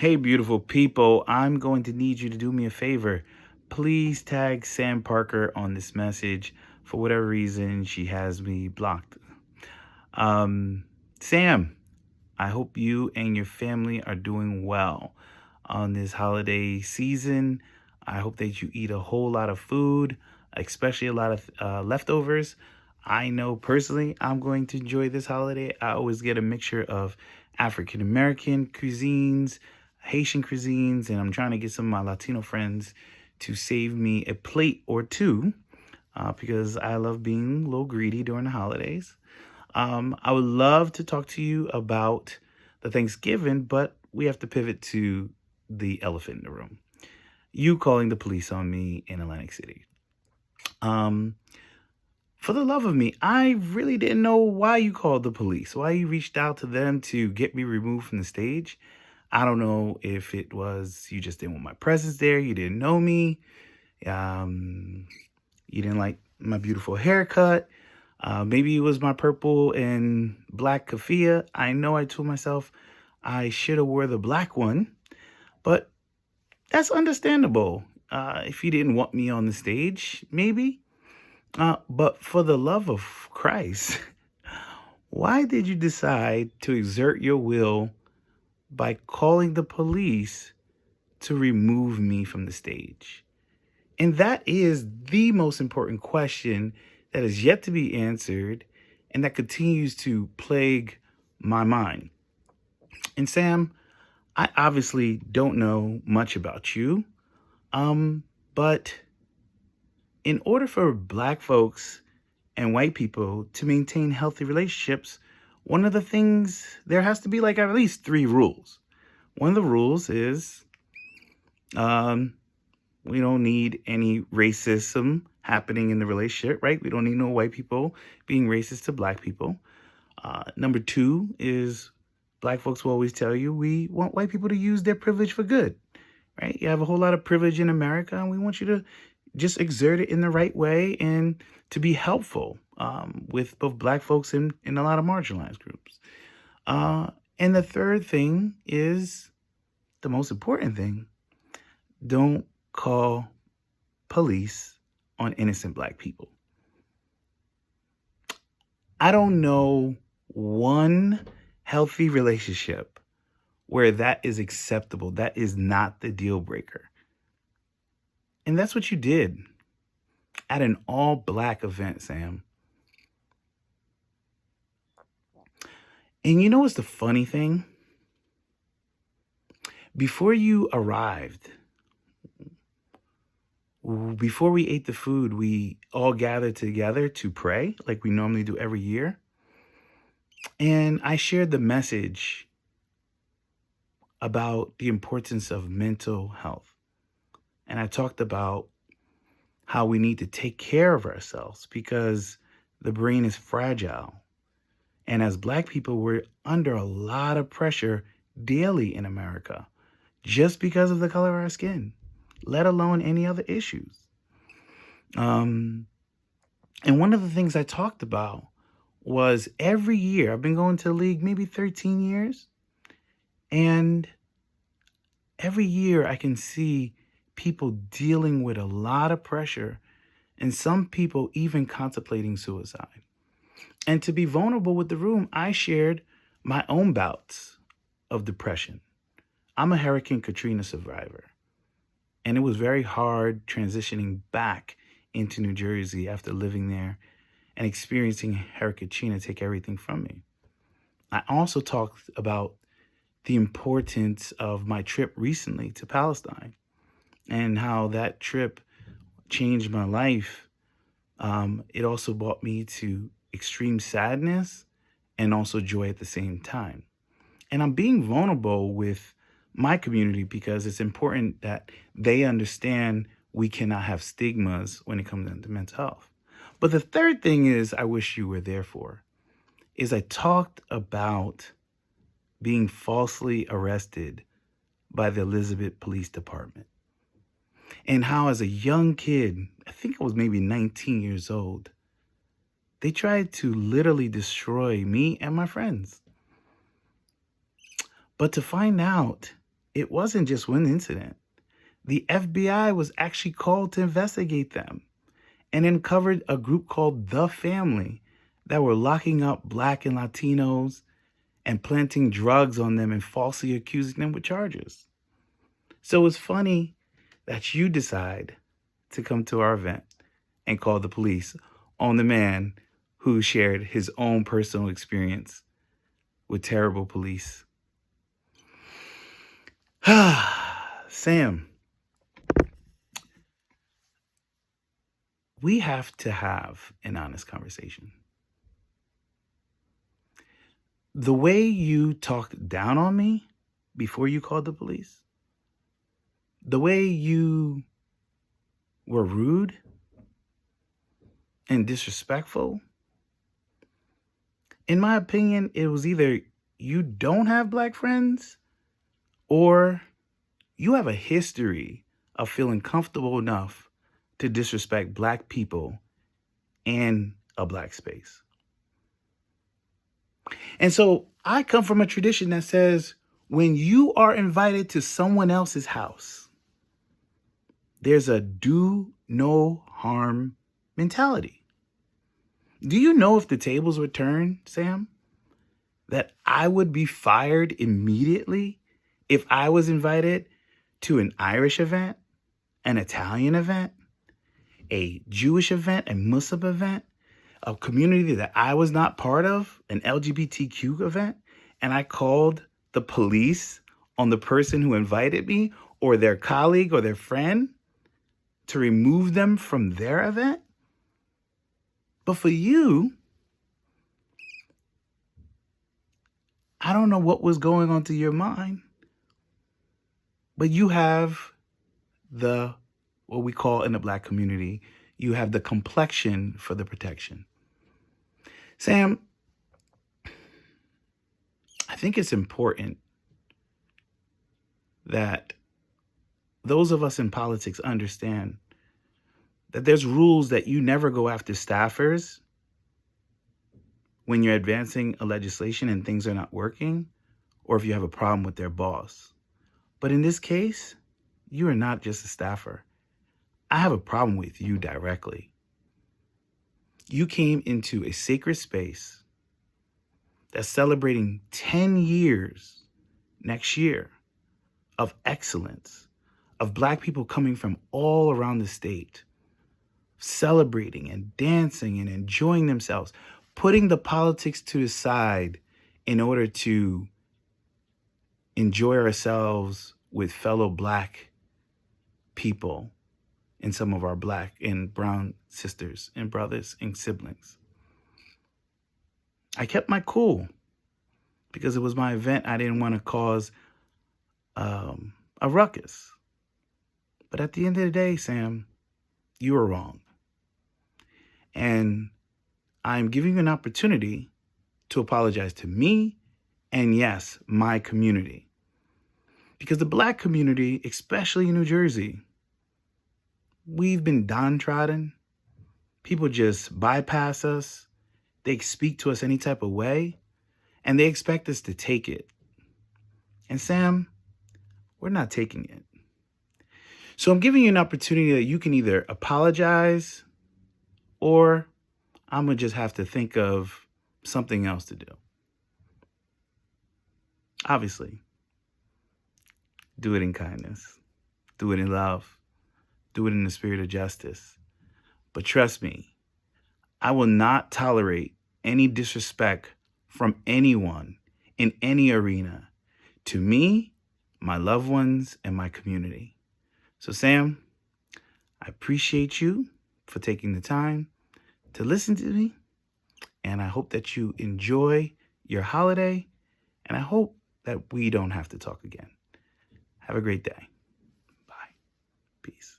Hey, beautiful people, I'm going to need you to do me a favor. Please tag Sam Parker on this message. For whatever reason, she has me blocked. Um, Sam, I hope you and your family are doing well on this holiday season. I hope that you eat a whole lot of food, especially a lot of leftovers. I know personally I'm going to enjoy this holiday. I always get a mixture of African American cuisines, Haitian cuisines, and I'm trying to get some of my Latino friends to save me a plate or two because I love being a little greedy during the holidays. I would love to talk to you about the Thanksgiving, but we have to pivot to the elephant in the room. You calling the police on me in Atlantic City. Um, for the love of me, I really didn't know why you called the police, why you reached out to them to get me removed from the stage. I don't know if it was you just didn't want my presence there, you didn't know me, um, you didn't like my beautiful haircut. Maybe it was my purple and black keffiyeh. I know I told myself I should have wore the black one, but that's understandable. If you didn't want me on the stage, maybe. But for the love of Christ, why did you decide to exert your will by calling the police to remove me from the stage? And that is the most important question that is yet to be answered and that continues to plague my mind. And Sam, I obviously don't know much about you, but in order for black folks and white people to maintain healthy relationships, one of the things, there has to be like at least three rules. One of the rules is um, we don't need any racism happening in the relationship, right? We don't need no white people being racist to black people. Number two is black folks will always tell you we want white people to use their privilege for good, right? You have a whole lot of privilege in America, and we want you to just exert it in the right way and to be helpful with both black folks and a lot of marginalized groups. And the third thing is the most important thing: don't call police on innocent black people. I don't know one healthy relationship where that is acceptable. That is not the deal breaker. And that's what you did at an all black event, Sam. And you know what's the funny thing? Before you arrived, before we ate the food, we all gathered together to pray like we normally do every year. And I shared the message about the importance of mental health. And I talked about how we need to take care of ourselves because the brain is fragile. And as black people, we're under a lot of pressure daily in America just because of the color of our skin, let alone any other issues. Um, and one of the things I talked about was every year, I've been going to the league maybe 13 years, and every year I can see people dealing with a lot of pressure and some people even contemplating suicide. And to be vulnerable with the room, I shared my own bouts of depression. I'm a Hurricane Katrina survivor, and it was very hard transitioning back into New Jersey after living there and experiencing Hurricane Katrina take everything from me. I also talked about the importance of my trip recently to Palestine and how that trip changed my life. It also brought me to extreme sadness and also joy at the same time. And I'm being vulnerable with my community because it's important that they understand we cannot have stigmas when it comes to mental health. But the third thing is I wish you were there for is I talked about being falsely arrested by the Elizabeth Police Department and how as a young kid, I think I was maybe 19 years old, they tried to literally destroy me and my friends. But to find out it wasn't just one incident. The FBI was actually called to investigate them and uncovered a group called The Family that were locking up Black and Latinos and planting drugs on them and falsely accusing them with charges. So it's funny that you decide to come to our event and call the police on the man who shared his own personal experience with terrible police. Sam, we have to have an honest conversation. The way you talked down on me before you called the police, the way you were rude and disrespectful, in my opinion, it was either you don't have Black friends or you have a history of feeling comfortable enough to disrespect Black people in a Black space. And so I come from a tradition that says when you are invited to someone else's house, there's a do no harm mentality. Do you know if the tables were turned, Sam, that I would be fired immediately if I was invited to an Irish event, an Italian event, a Jewish event, a Muslim event, a community that I was not part of, an LGBTQ event, and I called the police on the person who invited me or their colleague or their friend to remove them from their event? But for you, I don't know what was going on through your mind, but you have what we call in the Black community, you have the complexion for the protection. Sam, I think it's important that those of us in politics understand that there's rules that you never go after staffers when you're advancing a legislation and things are not working, or if you have a problem with their boss. But in this case, you are not just a staffer. I have a problem with you directly. You came into a sacred space that's celebrating 10 years next year of excellence, of Black people coming from all around the state, celebrating and dancing and enjoying themselves, putting the politics to the side in order to enjoy ourselves with fellow Black people and some of our Black and brown sisters and brothers and siblings. I kept my cool because it was my event. I didn't want to cause a ruckus. But at the end of the day, Sam, you were wrong. And I'm giving you an opportunity to apologize to me and, yes, my community. Because the Black community, especially in New Jersey, we've been downtrodden. People just bypass us. They speak to us any type of way, and they expect us to take it. And Sam, we're not taking it. So I'm giving you an opportunity that you can either apologize or I'm going to just have to think of something else to do. Obviously, do it in kindness, do it in love, do it in the spirit of justice. But trust me, I will not tolerate any disrespect from anyone in any arena to me, my loved ones, and my community. So Sam, I appreciate you for taking the time to listen to me, and I hope that you enjoy your holiday, and I hope that we don't have to talk again. Have a great day. Bye. Peace.